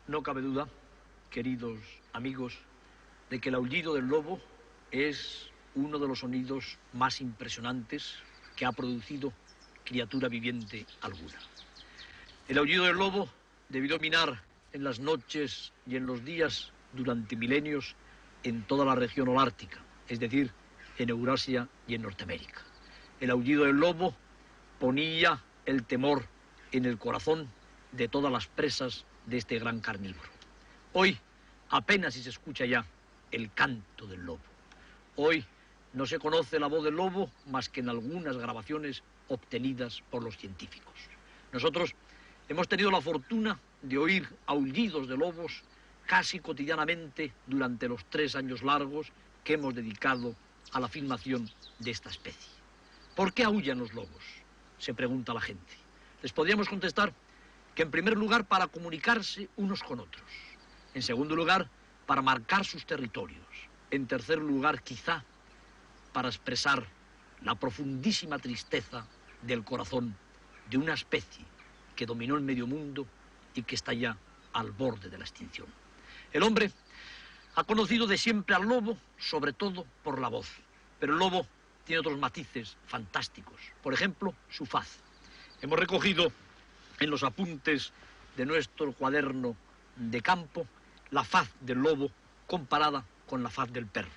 No cabe duda, queridos amigos, de que el aullido del lobo es uno de los sonidos más impresionantes que ha producido criatura viviente alguna. El aullido del lobo debió dominar en las noches y en los días durante milenios en toda la región holártica, es decir, en Eurasia y en Norteamérica. El aullido del lobo ponía el temor en el corazón de todas las presas de este gran carnívoro. Hoy apenas si se escucha ya el canto del lobo. Hoy no se conoce la voz del lobo más que en algunas grabaciones obtenidas por los científicos. Nosotros hemos tenido la fortuna de oír aullidos de lobos casi cotidianamente durante los 3 años largos que hemos dedicado a la filmación de esta especie. ¿Por qué aullan los lobos?, se pregunta la gente. Les podríamos contestar que en primer lugar para comunicarse unos con otros, en segundo lugar para marcar sus territorios, en tercer lugar quizá para expresar la profundísima tristeza del corazón de una especie que dominó el medio mundo y que está ya al borde de la extinción. El hombre ha conocido de siempre al lobo, sobre todo por la voz, pero el lobo tiene otros matices fantásticos, por ejemplo, su faz. Hemos recogido en los apuntes de nuestro cuaderno de campo la faz del lobo comparada con la faz del perro.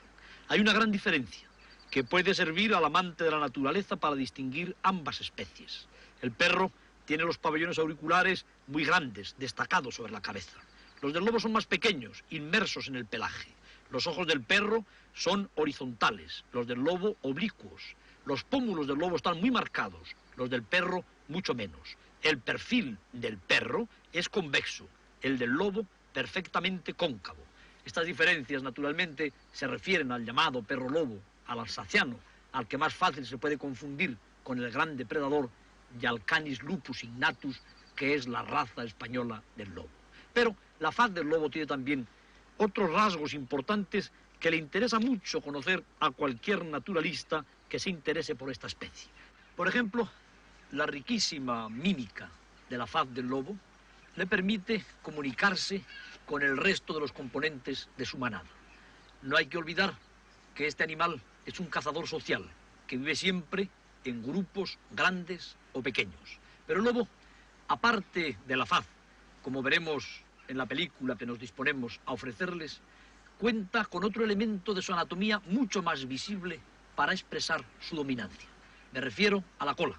Hay una gran diferencia que puede servir al amante de la naturaleza para distinguir ambas especies. El perro tiene los pabellones auriculares muy grandes, destacados sobre la cabeza. Los del lobo son más pequeños, inmersos en el pelaje. Los ojos del perro son horizontales, los del lobo oblicuos. Los pómulos del lobo están muy marcados, los del perro mucho menos. El perfil del perro es convexo, el del lobo perfectamente cóncavo. Estas diferencias, naturalmente, se refieren al llamado perro lobo, al alsaciano, al que más fácil se puede confundir con el gran depredador, y al Canis lupus ignatus, que es la raza española del lobo. Pero la faz del lobo tiene también otros rasgos importantes que le interesa mucho conocer a cualquier naturalista que se interese por esta especie. Por ejemplo, la riquísima mímica de la faz del lobo le permite comunicarse con el resto de los componentes de su manada. No hay que olvidar que este animal es un cazador social, que vive siempre en grupos grandes o pequeños. Pero el lobo, aparte de la faz, como veremos en la película que nos disponemos a ofrecerles, cuenta con otro elemento de su anatomía mucho más visible para expresar su dominancia. Me refiero a la cola.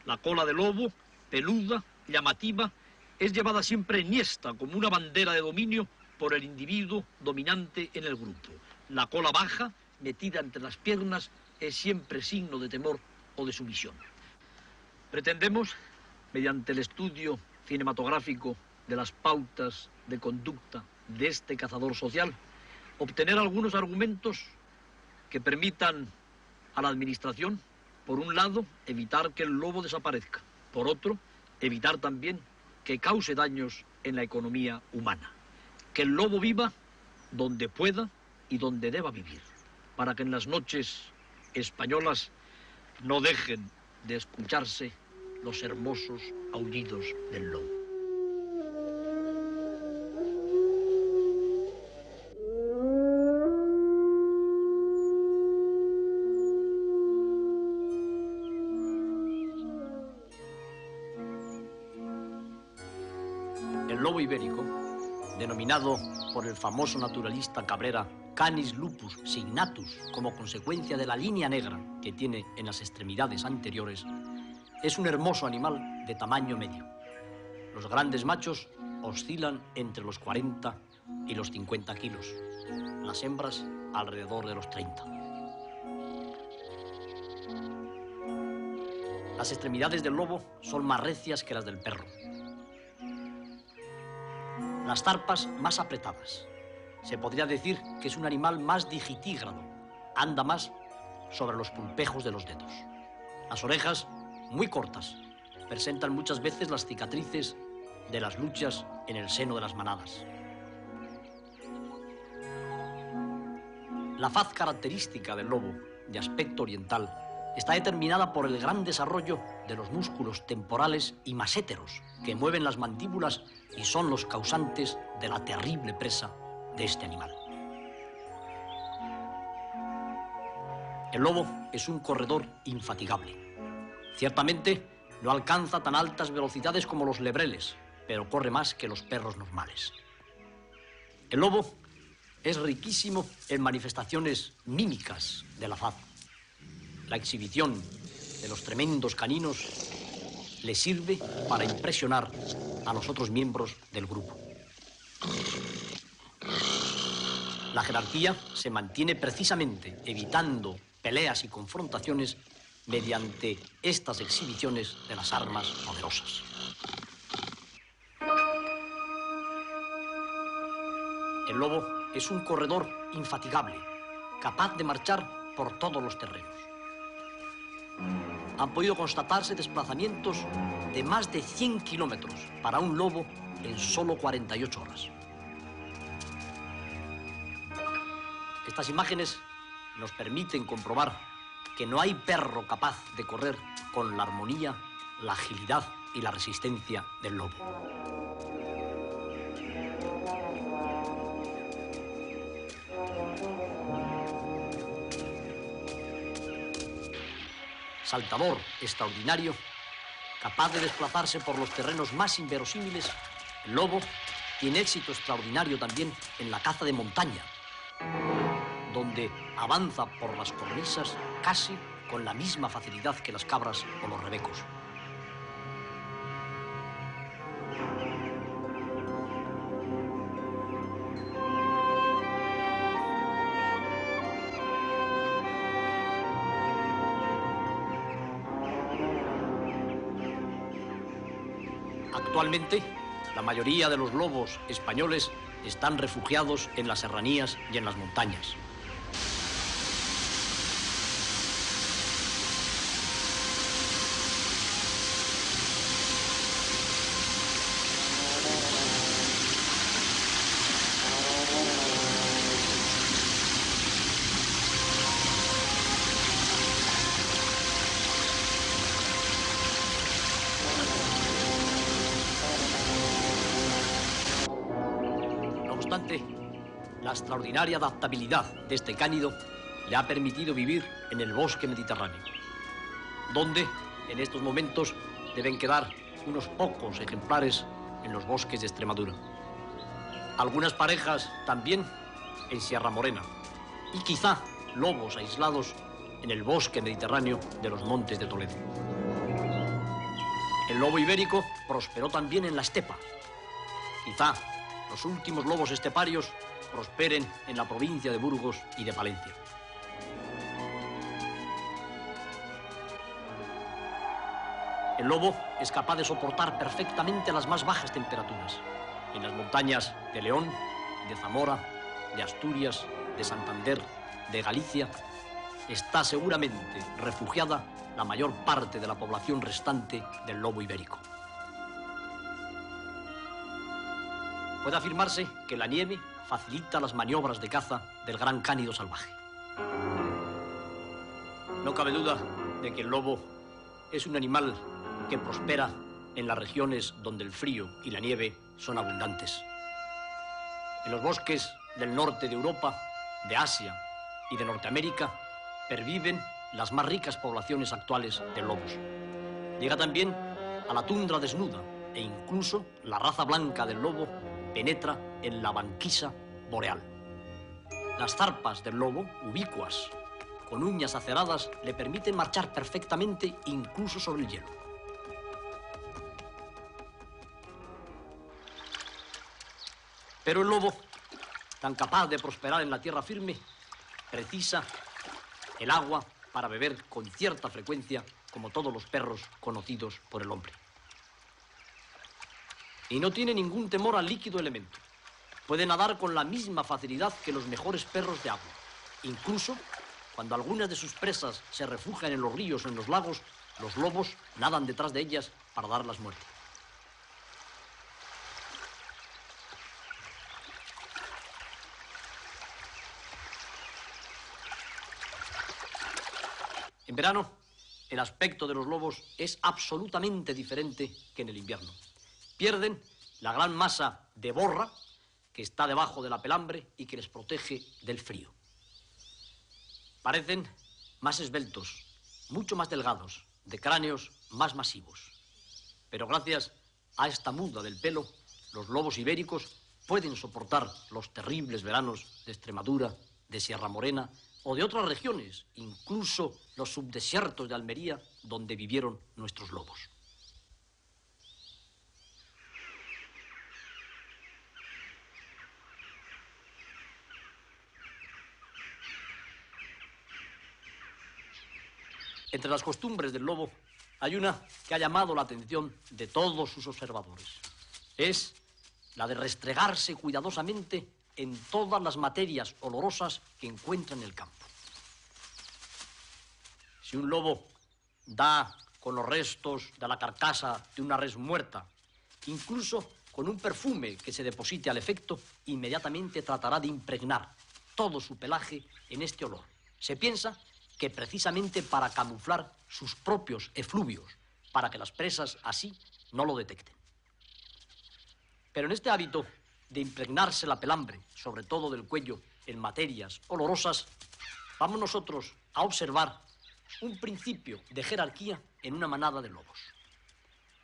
La cola del lobo, peluda, llamativa, es llevada siempre enhiesta como una bandera de dominio por el individuo dominante en el grupo. La cola baja, metida entre las piernas, es siempre signo de temor o de sumisión. Pretendemos, mediante el estudio cinematográfico de las pautas de conducta de este cazador social, obtener algunos argumentos que permitan a la administración, por un lado, evitar que el lobo desaparezca, por otro, evitar también que cause daños en la economía humana. Que el lobo viva donde pueda y donde deba vivir, para que en las noches españolas no dejen de escucharse los hermosos aullidos del lobo. El lobo ibérico, denominado por el famoso naturalista Cabrera Canis lupus signatus como consecuencia de la línea negra que tiene en las extremidades anteriores, es un hermoso animal de tamaño medio. Los grandes machos oscilan entre los 40 y los 50 kilos, las hembras alrededor de los 30. Las extremidades del lobo son más recias que las del perro. Las zarpas más apretadas. Se podría decir que es un animal más digitígrado. Anda más sobre los pulpejos de los dedos. Las orejas, muy cortas, presentan muchas veces las cicatrices de las luchas en el seno de las manadas. La faz característica del lobo, de aspecto oriental, está determinada por el gran desarrollo de los músculos temporales y maséteros que mueven las mandíbulas y son los causantes de la terrible presa de este animal. El lobo es un corredor infatigable. Ciertamente no alcanza tan altas velocidades como los lebreles, pero corre más que los perros normales. El lobo es riquísimo en manifestaciones mímicas de la faz. La exhibición de los tremendos caninos le sirve para impresionar a los otros miembros del grupo. La jerarquía se mantiene precisamente evitando peleas y confrontaciones mediante estas exhibiciones de las armas poderosas. El lobo es un corredor infatigable, capaz de marchar por todos los terrenos. Han podido constatarse desplazamientos de más de 100 kilómetros para un lobo en solo 48 horas. Estas imágenes nos permiten comprobar que no hay perro capaz de correr con la armonía, la agilidad y la resistencia del lobo. Saltador extraordinario, capaz de desplazarse por los terrenos más inverosímiles, el lobo tiene éxito extraordinario también en la caza de montaña, donde avanza por las cornisas casi con la misma facilidad que las cabras o los rebecos. Actualmente, la mayoría de los lobos españoles están refugiados en las serranías y en las montañas. La extraordinaria adaptabilidad de este cánido le ha permitido vivir en el bosque mediterráneo, donde en estos momentos deben quedar unos pocos ejemplares en los bosques de Extremadura. Algunas parejas también en Sierra Morena y quizá lobos aislados en el bosque mediterráneo de los montes de Toledo. El lobo ibérico prosperó también en la estepa. Quizá los últimos lobos esteparios prosperen en la provincia de Burgos y de Palencia. El lobo es capaz de soportar perfectamente las más bajas temperaturas. En las montañas de León, de Zamora, de Asturias, de Santander, de Galicia, está seguramente refugiada la mayor parte de la población restante del lobo ibérico. Puede afirmarse que la nieve facilita las maniobras de caza del gran cánido salvaje. No cabe duda de que el lobo es un animal que prospera en las regiones donde el frío y la nieve son abundantes. En los bosques del norte de Europa, de Asia y de Norteamérica perviven las más ricas poblaciones actuales de lobos. Llega también a la tundra desnuda e incluso la raza blanca del lobo penetra en la banquisa boreal. Las zarpas del lobo, ubicuas, con uñas aceradas, le permiten marchar perfectamente incluso sobre el hielo. Pero el lobo, tan capaz de prosperar en la tierra firme, precisa el agua para beber con cierta frecuencia, como todos los perros conocidos por el hombre. Y no tiene ningún temor al líquido elemento. Puede nadar con la misma facilidad que los mejores perros de agua. Incluso, cuando algunas de sus presas se refugian en los ríos o en los lagos, los lobos nadan detrás de ellas para darlas muerte. En verano, el aspecto de los lobos es absolutamente diferente que en el invierno. Pierden la gran masa de borra que está debajo de la pelambre y que les protege del frío. Parecen más esbeltos, mucho más delgados, de cráneos más masivos. Pero gracias a esta muda del pelo, los lobos ibéricos pueden soportar los terribles veranos de Extremadura, de Sierra Morena o de otras regiones, incluso los subdesiertos de Almería, donde vivieron nuestros lobos. Entre las costumbres del lobo hay una que ha llamado la atención de todos sus observadores. Es la de restregarse cuidadosamente en todas las materias olorosas que encuentra en el campo. Si un lobo da con los restos de la carcasa de una res muerta, incluso con un perfume que se deposite al efecto, inmediatamente tratará de impregnar todo su pelaje en este olor. Se piensa que precisamente para camuflar sus propios efluvios, para que las presas así no lo detecten. Pero en este hábito de impregnarse la pelambre, sobre todo del cuello, en materias olorosas, vamos nosotros a observar un principio de jerarquía en una manada de lobos.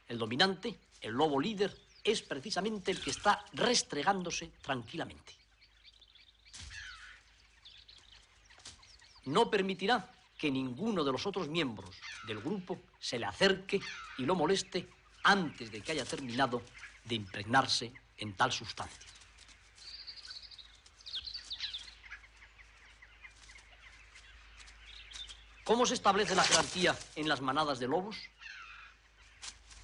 El dominante, el lobo líder, es precisamente el que está restregándose tranquilamente. No permitirá que ninguno de los otros miembros del grupo se le acerque y lo moleste antes de que haya terminado de impregnarse en tal sustancia. ¿Cómo se establece la jerarquía en las manadas de lobos?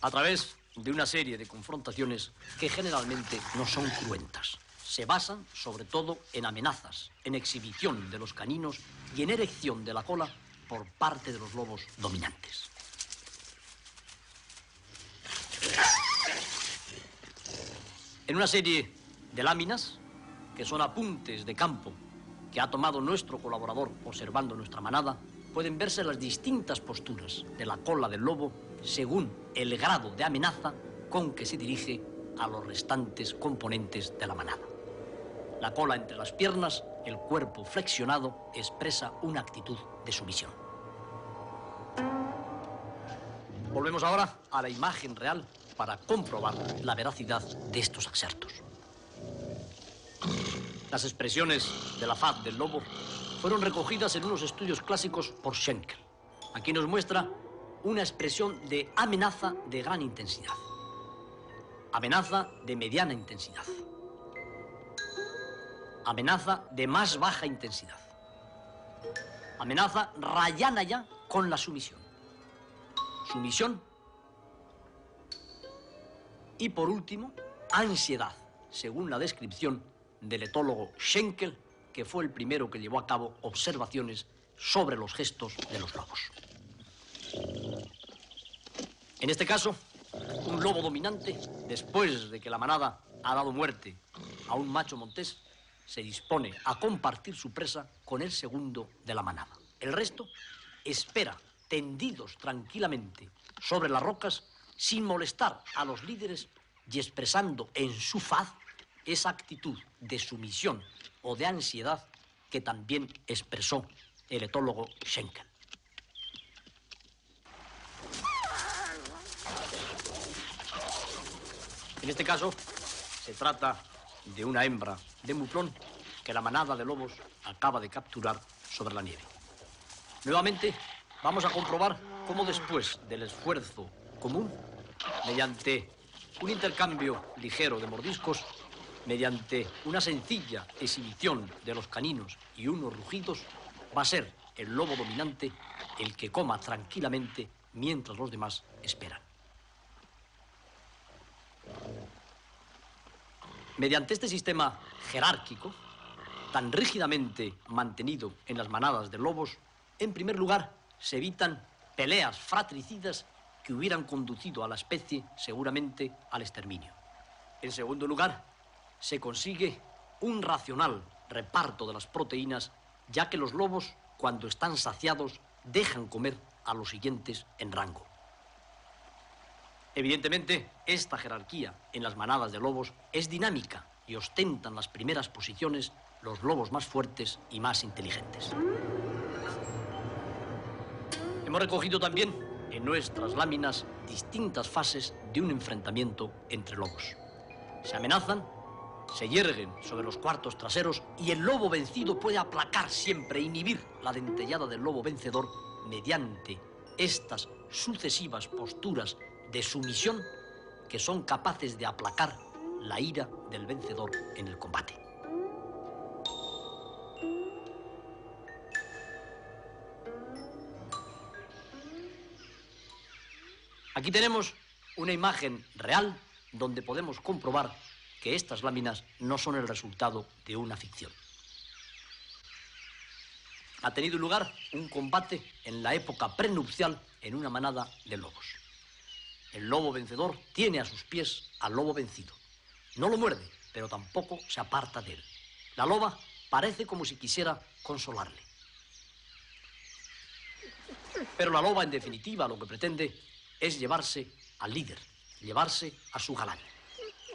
A través de una serie de confrontaciones que generalmente no son cruentas. Se basan sobre todo en amenazas, en exhibición de los caninos y en erección de la cola por parte de los lobos dominantes. En una serie de láminas, que son apuntes de campo que ha tomado nuestro colaborador observando nuestra manada, pueden verse las distintas posturas de la cola del lobo según el grado de amenaza con que se dirige a los restantes componentes de la manada. La cola entre las piernas, el cuerpo flexionado, expresa una actitud de sumisión. Volvemos ahora a la imagen real para comprobar la veracidad de estos excertos. Las expresiones de la faz del lobo fueron recogidas en unos estudios clásicos por Schenkel. Aquí nos muestra una expresión de amenaza de gran intensidad, amenaza de mediana intensidad, amenaza de más baja intensidad, amenaza rayana ya con la sumisión, sumisión y por último ansiedad, según la descripción del etólogo Schenkel, que fue el primero que llevó a cabo observaciones sobre los gestos de los lobos. En este caso, un lobo dominante, después de que la manada ha dado muerte a un macho montés, se dispone a compartir su presa con el segundo de la manada. El resto espera tendidos tranquilamente sobre las rocas sin molestar a los líderes y expresando en su faz esa actitud de sumisión o de ansiedad que también expresó el etólogo Schenkel. En este caso, se trata de una hembra de muflón que la manada de lobos acaba de capturar sobre la nieve. Nuevamente, vamos a comprobar cómo después del esfuerzo común, mediante un intercambio ligero de mordiscos, mediante una sencilla exhibición de los caninos y unos rugidos, va a ser el lobo dominante el que coma tranquilamente mientras los demás esperan. Mediante este sistema jerárquico, tan rígidamente mantenido en las manadas de lobos, en primer lugar, se evitan peleas fratricidas que hubieran conducido a la especie seguramente al exterminio. En segundo lugar, se consigue un racional reparto de las proteínas, ya que los lobos, cuando están saciados, dejan comer a los siguientes en rango. Evidentemente, esta jerarquía en las manadas de lobos es dinámica y ostentan las primeras posiciones los lobos más fuertes y más inteligentes. Hemos recogido también en nuestras láminas distintas fases de un enfrentamiento entre lobos. Se amenazan, se yerguen sobre los cuartos traseros y el lobo vencido puede aplacar siempre, inhibir la dentellada del lobo vencedor mediante estas sucesivas posturas de sumisión que son capaces de aplacar la ira del vencedor en el combate. Aquí tenemos una imagen real donde podemos comprobar que estas láminas no son el resultado de una ficción. Ha tenido lugar un combate en la época prenupcial en una manada de lobos. El lobo vencedor tiene a sus pies al lobo vencido. No lo muerde, pero tampoco se aparta de él. La loba parece como si quisiera consolarle. Pero la loba, en definitiva, lo que pretende es llevarse al líder, llevarse a su galán.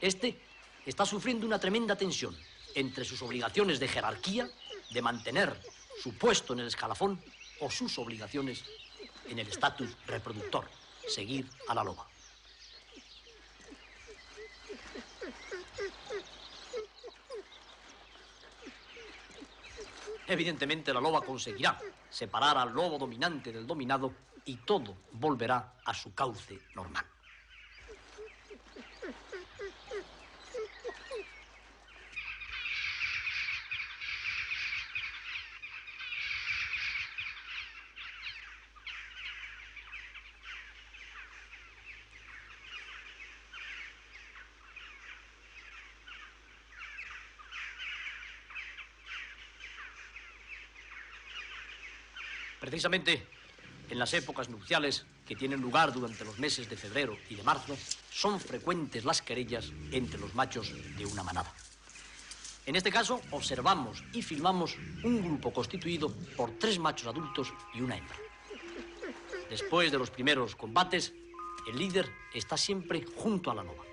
Este está sufriendo una tremenda tensión entre sus obligaciones de jerarquía, de mantener su puesto en el escalafón, o sus obligaciones en el estatus reproductor, seguir a la loba. Evidentemente, la loba conseguirá separar al lobo dominante del dominado y todo volverá a su cauce normal. Precisamente en las épocas nupciales que tienen lugar durante los meses de febrero y de marzo, son frecuentes las querellas entre los machos de una manada. En este caso, observamos y filmamos un grupo constituido por 3 machos adultos y una hembra. Después de los primeros combates, el líder está siempre junto a la loba.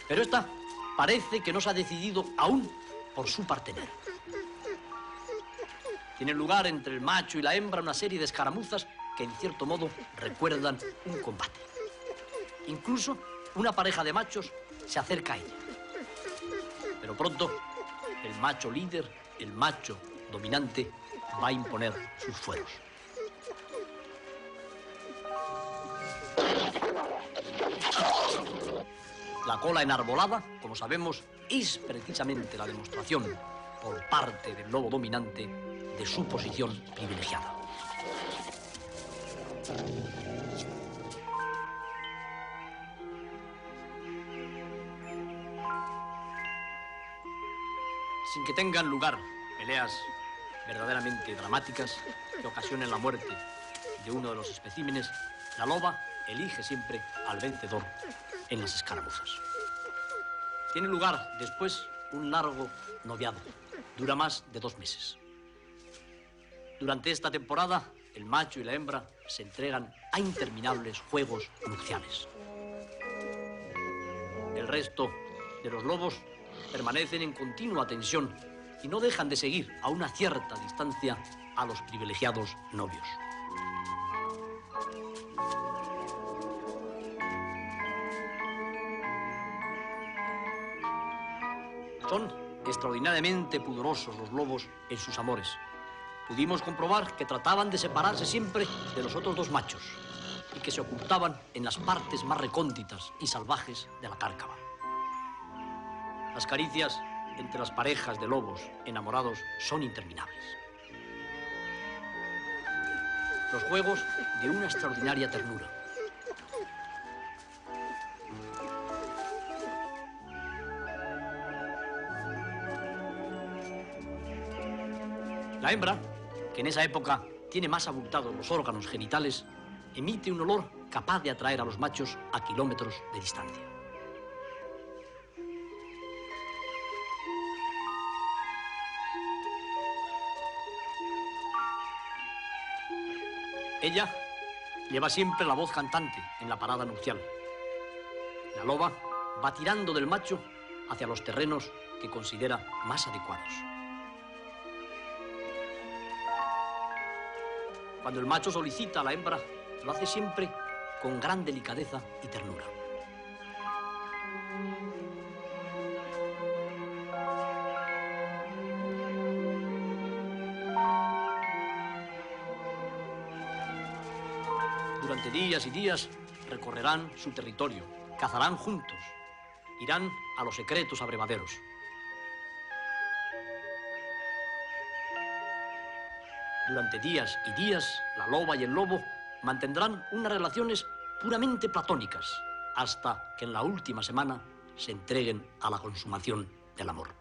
Pero esta parece que no se ha decidido aún por su partener. Tiene lugar entre el macho y la hembra una serie de escaramuzas que en cierto modo recuerdan un combate. Incluso una pareja de machos se acerca a ella. Pero pronto el macho líder, el macho dominante, va a imponer sus fueros. La cola enarbolada, como sabemos, es precisamente la demostración por parte del lobo dominante de su posición privilegiada. Sin que tengan lugar peleas verdaderamente dramáticas que ocasionen la muerte de uno de los especímenes, la loba elige siempre al vencedor en las escaramuzas. Tiene lugar después un largo noviado, dura más de 2 meses. Durante esta temporada, el macho y la hembra se entregan a interminables juegos nupciales. El resto de los lobos permanecen en continua tensión y no dejan de seguir a una cierta distancia a los privilegiados novios. Son extraordinariamente pudorosos los lobos en sus amores. Pudimos comprobar que trataban de separarse siempre de los otros 2 machos y que se ocultaban en las partes más recónditas y salvajes de la cárcava. Las caricias entre las parejas de lobos enamorados son interminables. Los juegos de una extraordinaria ternura. La hembra, que en esa época tiene más abultados los órganos genitales, emite un olor capaz de atraer a los machos a kilómetros de distancia. Ella lleva siempre la voz cantante en la parada nupcial. La loba va tirando del macho hacia los terrenos que considera más adecuados. Cuando el macho solicita a la hembra, lo hace siempre con gran delicadeza y ternura. Durante días y días recorrerán su territorio, cazarán juntos, irán a los secretos abrevaderos. Durante días y días, la loba y el lobo mantendrán unas relaciones puramente platónicas, hasta que en la última semana se entreguen a la consumación del amor.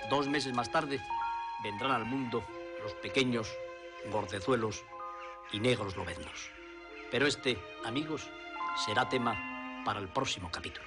Dos meses más tarde, vendrán al mundo los pequeños gordezuelos y negros lobeznos. Pero este, amigos, será tema para el próximo capítulo.